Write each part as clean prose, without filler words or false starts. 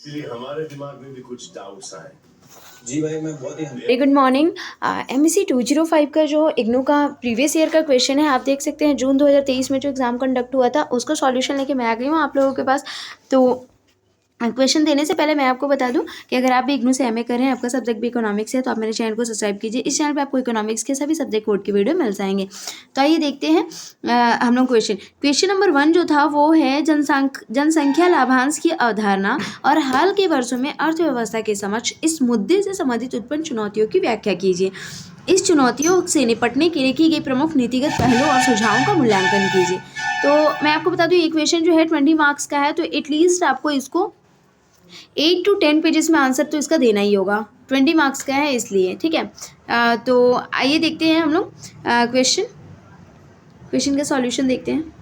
इसलिए हमारे दिमाग में भी कुछ डाउट्स आए। जी भाई, मैं बहुत ही वेरी गुड मॉर्निंग। MSc 205 का जो इग्नू का प्रीवियस ईयर का क्वेश्चन है, आप देख सकते हैं जून 2023 में जो एग्ज़ाम कंडक्ट हुआ था उसका सॉल्यूशन लेके मैं आ गई हूँ आप लोगों के पास। तो क्वेश्चन देने से पहले मैं आपको बता दूं कि अगर आप भी इग्नू से MA कर रहे हैं, आपका सब्जेक्ट भी इकोनॉमिक्स है, तो आप मेरे चैनल को सब्सक्राइब कीजिए। इस चैनल पे आपको इकोनॉमिक्स के सभी सब्जेक्ट कोड की वीडियो मिल जाएंगे। तो आइए देखते हैं हम लोग क्वेश्चन नंबर 1 जो था वो है जनसंख्या लाभांश की अवधारणा और हाल के वर्षों में अर्थव्यवस्था के समक्ष इस मुद्दे से संबंधित उत्पन्न चुनौतियों की व्याख्या कीजिए। इस चुनौतियों से निपटने के लिए की गई प्रमुख नीतिगत पहलों और सुझावों का मूल्यांकन कीजिए। तो मैं आपको बता दूं ये क्वेश्चन जो है 20 मार्क्स का है, तो एटलीस्ट आपको इसको 8 to 10 पेजेस में आंसर तो इसका देना ही होगा। 20 मार्क्स का है इसलिए, ठीक है। तो आइए देखते हैं हम लोग क्वेश्चन का सॉल्यूशन देखते हैं।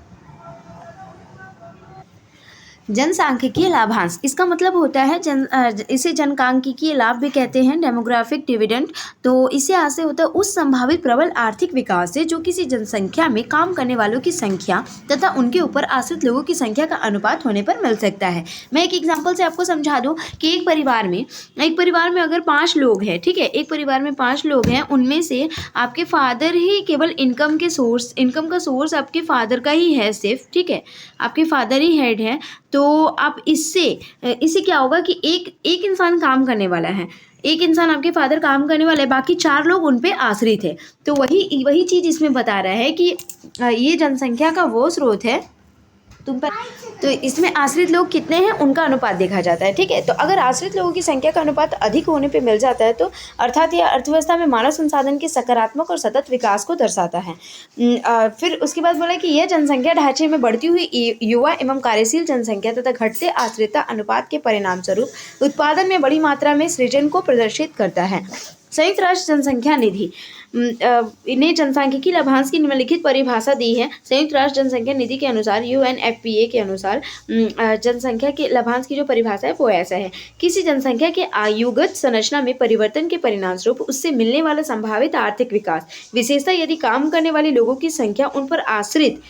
जनसांख्यिकीय लाभांश, इसका मतलब होता है इसे जनसांख्यिकीय लाभ भी कहते हैं, डेमोग्राफिक डिविडेंड। तो इससे आशय होता है उस संभावित प्रबल आर्थिक विकास से जो किसी जनसंख्या में काम करने वालों की संख्या तथा उनके ऊपर आश्रित लोगों की संख्या का अनुपात होने पर मिल सकता है। मैं एक एग्जाम्पल से आपको समझा दूं कि एक परिवार में अगर 5 लोग हैं, ठीक है, एक परिवार में 5 लोग हैं, उनमें से आपके फादर ही केवल इनकम का सोर्स आपके फादर का ही है सिर्फ, ठीक है, आपके फादर ही हेड है। तो आप इससे क्या होगा कि एक इंसान काम करने वाला है, एक इंसान आपके फादर काम करने वाला है, बाकी 4 लोग उन पे आश्रित है। तो वही चीज़ इसमें बता रहा है कि ये जनसंख्या का वो स्रोत है तुम पर। तो इसमें आश्रित लोग कितने हैं उनका अनुपात देखा जाता है, ठीक है। तो अगर आश्रित लोगों की संख्या का अनुपात अधिक होने पे मिल जाता है तो अर्थात यह अर्थव्यवस्था में मानव संसाधन के सकारात्मक और सतत विकास को दर्शाता है। फिर उसके बाद बोला कि यह जनसंख्या ढांचे में बढ़ती हुई युवा एवं कार्यशील जनसंख्या तथा घटते आश्रितता अनुपात के परिणाम स्वरूप उत्पादन में बड़ी मात्रा में सृजन को प्रदर्शित करता है। संयुक्त राष्ट्र जनसंख्या निधि ने जनसांख्यिकी लाभांश की निम्नलिखित परिभाषा दी है। संयुक्त राष्ट्र जनसंख्या निधि के अनुसार UNFPA के अनुसार जनसंख्या के लाभांश की जो परिभाषा है वो ऐसा है, किसी जनसंख्या के आयुगत संरचना में परिवर्तन के परिणाम स्वरूप उससे मिलने वाला संभावित आर्थिक विकास, विशेषतः यदि काम करने वाले लोगों की संख्या उन पर आश्रित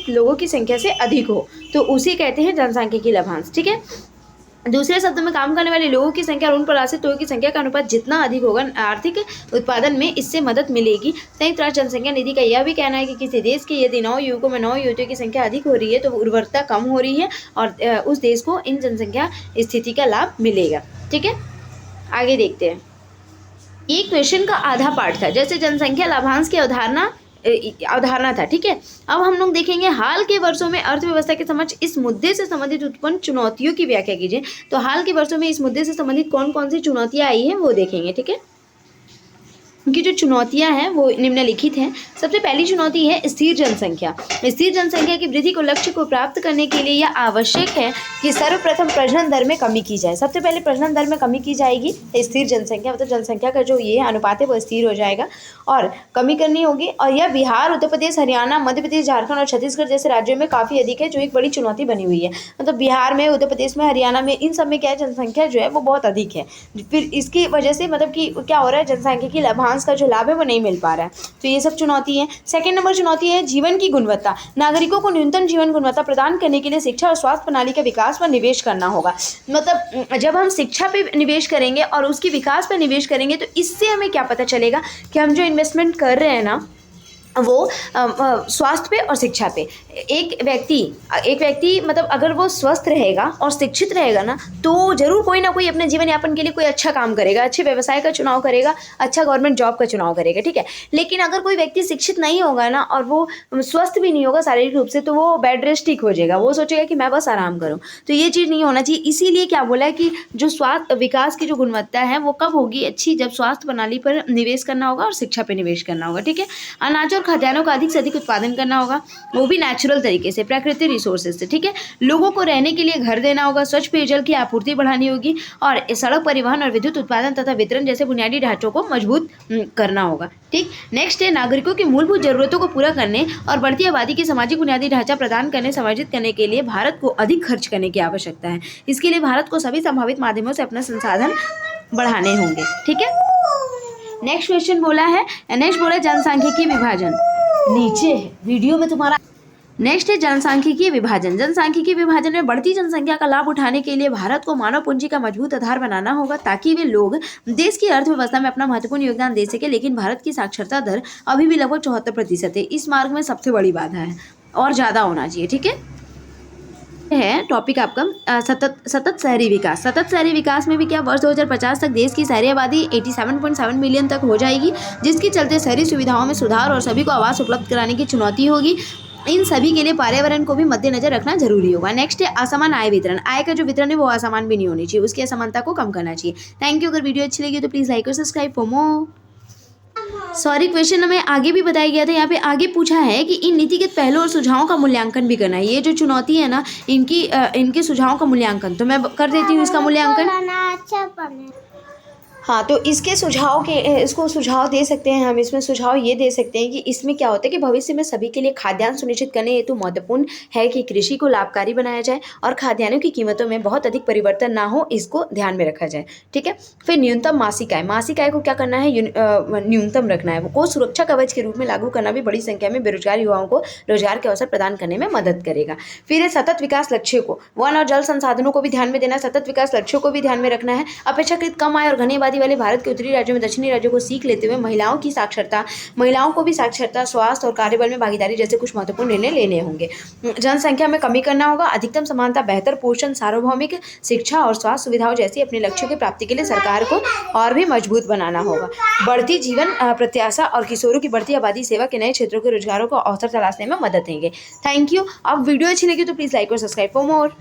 लोगों की संख्या से अधिक हो, तो उसे कहते हैं जनसांख्यिकी लाभांश, ठीक है। दूसरे शब्दों में काम करने वाले लोगों की संख्या और उन पर आश्रित लोगों की संख्या का अनुपात जितना अधिक होगा आर्थिक उत्पादन में इससे मदद मिलेगी। संयुक्त राष्ट्र जनसंख्या निधि का यह भी कहना है कि किसी देश के यदि 9 युवकों में 9 युवतियों की संख्या अधिक हो रही है तो उर्वरता कम हो रही है और उस देश को इन जनसंख्या स्थिति का लाभ मिलेगा, ठीक है। आगे देखते हैं। ये क्वेश्चन का आधा पार्ट था, जैसे जनसंख्या लाभांश की अवधारणा था, ठीक है। अब हम लोग देखेंगे हाल के वर्षों में अर्थव्यवस्था के समक्ष इस मुद्दे से संबंधित उत्पन्न चुनौतियों की व्याख्या कीजिए। तो हाल के वर्षों में इस मुद्दे से संबंधित कौन कौन सी चुनौतियां आई हैं वो देखेंगे, ठीक है। उनकी जो चुनौतियां हैं वो निम्नलिखित हैं। सबसे पहली चुनौती है स्थिर जनसंख्या। स्थिर जनसंख्या की वृद्धि को लक्ष्य को प्राप्त करने के लिए यह आवश्यक है कि सर्वप्रथम प्रजनन दर में कमी की जाए। सबसे पहले प्रजनन दर में कमी की जाएगी। स्थिर जनसंख्या मतलब जनसंख्या का जो ये अनुपात है वो स्थिर हो जाएगा और कमी करनी होगी। और यह बिहार, उत्तर प्रदेश, हरियाणा, मध्य प्रदेश, झारखंड और छत्तीसगढ़ जैसे राज्यों में काफ़ी अधिक है, जो एक बड़ी चुनौती बनी हुई है। मतलब बिहार में, उत्तर प्रदेश में, हरियाणा में, इन सब में क्या है, जनसंख्या जो है वो बहुत अधिक है। फिर इसकी वजह से मतलब कि क्या हो रहा है, जनसंख्या की लाभांश का जो लाभ है वो नहीं मिल पा रहा है। तो ये सब चुनौती है। सेकंड नंबर चुनौती है जीवन की गुणवत्ता। नागरिकों को न्यूनतम जीवन गुणवत्ता प्रदान करने के लिए शिक्षा और स्वास्थ्य प्रणाली के विकास पर निवेश करना होगा। मतलब जब हम शिक्षा पे निवेश करेंगे और उसके विकास पर निवेश करेंगे तो इससे हमें क्या पता चलेगा कि हम जो इन्वेस्टमेंट कर रहे हैं ना वो स्वास्थ्य पे और शिक्षा पे। एक व्यक्ति मतलब अगर वो स्वस्थ रहेगा और शिक्षित रहेगा ना तो जरूर कोई ना कोई अपने जीवन यापन के लिए कोई अच्छा काम करेगा, अच्छे व्यवसाय का चुनाव करेगा, अच्छा गवर्नमेंट जॉब का चुनाव करेगा, ठीक है। लेकिन अगर कोई व्यक्ति शिक्षित नहीं होगा ना और वो स्वस्थ भी नहीं होगा शारीरिक रूप से, तो वो बेड रेस्टिक हो जाएगा, वो सोचेगा कि मैं बस आराम करूँ। तो ये चीज़ नहीं होना चाहिए। इसीलिए क्या बोला है कि जो स्वास्थ्य विकास की जो गुणवत्ता है वो कब होगी अच्छी, जब स्वास्थ्य प्रणाली पर निवेश करना होगा और शिक्षा पर निवेश करना होगा, ठीक है। अनाज और खाद्यान्नों का अधिक से अधिक उत्पादन करना होगा, वो भी नेचुरल तरीके से, प्राकृतिक रिसोर्सेज से, ठीक है। लोगों को रहने के लिए घर देना होगा, स्वच्छ पेयजल की आपूर्ति बढ़ानी होगी और सड़क परिवहन और विद्युत उत्पादन तथा वितरण जैसे बुनियादी ढांचों को मजबूत करना होगा, ठीक। नेक्स्ट है नागरिकों की मूलभूत जरूरतों को पूरा करने और बढ़ती आबादी की सामाजिक बुनियादी ढांचा प्रदान करने समायोजित करने के लिए भारत को अधिक खर्च करने की आवश्यकता है। इसके लिए भारत को सभी संभावित माध्यमों से अपना संसाधन बढ़ाने होंगे, ठीक है। नेक्स्ट क्वेश्चन बोला है जनसांख्यिकी विभाजन। नीचे है वीडियो में तुम्हारा नेक्स्ट है जनसांख्यिकीय विभाजन। जनसांख्यिकीय विभाजन में बढ़ती जनसंख्या का लाभ उठाने के लिए भारत को मानव पूंजी का मजबूत आधार बनाना होगा ताकि वे लोग देश की अर्थव्यवस्था में अपना महत्वपूर्ण योगदान दे सके। लेकिन भारत की साक्षरता दर अभी भी लगभग 74% है। इस मार्ग में सबसे बड़ी बाधा है और ज़्यादा होना चाहिए। ठीक है टॉपिक आपका सतत शहरी विकास। सतत शहरी विकास में भी क्या वर्ष 2050 तक देश की शहरी आबादी 87.7 मिलियन तक हो जाएगी, जिसके चलते शहरी सुविधाओं में सुधार और सभी को आवास उपलब्ध कराने की चुनौती होगी। इन सभी के लिए पर्यावरण को भी मद्देनजर रखना जरूरी होगा। नेक्स्ट है असमान आय वितरण। आय का जो वितरण है वो असमान भी नहीं होनी चाहिए, उसकी असमानता को कम करना चाहिए। Thank you. अगर वीडियो अच्छी लगी तो प्लीज़ लाइक और subscribe for more. Sorry, question हमें आगे भी बताया गया था। यहाँ पे आगे पूछा है कि इन नीतिगत पहलुओं और सुझावों का मूल्यांकन भी करना है। ये जो चुनौती है ना, इनके सुझावों का मूल्यांकन, तो मैं कर देती हूँ इसका मूल्यांकन। हाँ, तो इसके इसको सुझाव दे सकते हैं हम। इसमें सुझाव ये दे सकते हैं कि इसमें क्या होता है कि भविष्य में सभी के लिए खाद्यान्न सुनिश्चित करने हेतु महत्वपूर्ण है कि कृषि को लाभकारी बनाया जाए और खाद्यान्नों की कीमतों में बहुत अधिक परिवर्तन ना हो, इसको ध्यान में रखा जाए। ठीक है। फिर न्यूनतम मासिक आय। मासिक आय को क्या करना है, न्यूनतम रखना है। वो सुरक्षा कवच के रूप में लागू करना भी बड़ी संख्या में बेरोजगार युवाओं को रोजगार के अवसर प्रदान करने में मदद करेगा। फिर है सतत विकास लक्ष्य को, वन और जल संसाधनों को भी ध्यान में देना है, सतत विकास लक्ष्यों को भी ध्यान में रखना है। अपेक्षाकृत कम आय और घनी आबादी वाले भारत के उत्तरी राज्यों में दक्षिणी राज्यों को सीख लेते हुए महिलाओं को भी साक्षरता, स्वास्थ्य और कार्यबल में भागीदारी जैसे कुछ महत्वपूर्ण निर्णय लेने होंगे। जनसंख्या में कमी करना होगा, अधिकतम समानता, बेहतर पोषण, सार्वभौमिक शिक्षा और स्वास्थ्य सुविधाओं जैसी अपने लक्ष्यों की प्राप्ति के लिए सरकार को और भी मजबूत बनाना होगा। बढ़ती जीवन प्रत्याशा और किशोरों की बढ़ती आबादी सेवा के नए क्षेत्रों के रोजगारों को अवसर तलाशने में मदद देंगे। Thank you. अब वीडियो अच्छी लगी तो प्लीज़ लाइक और सब्सक्राइब फॉर मोर।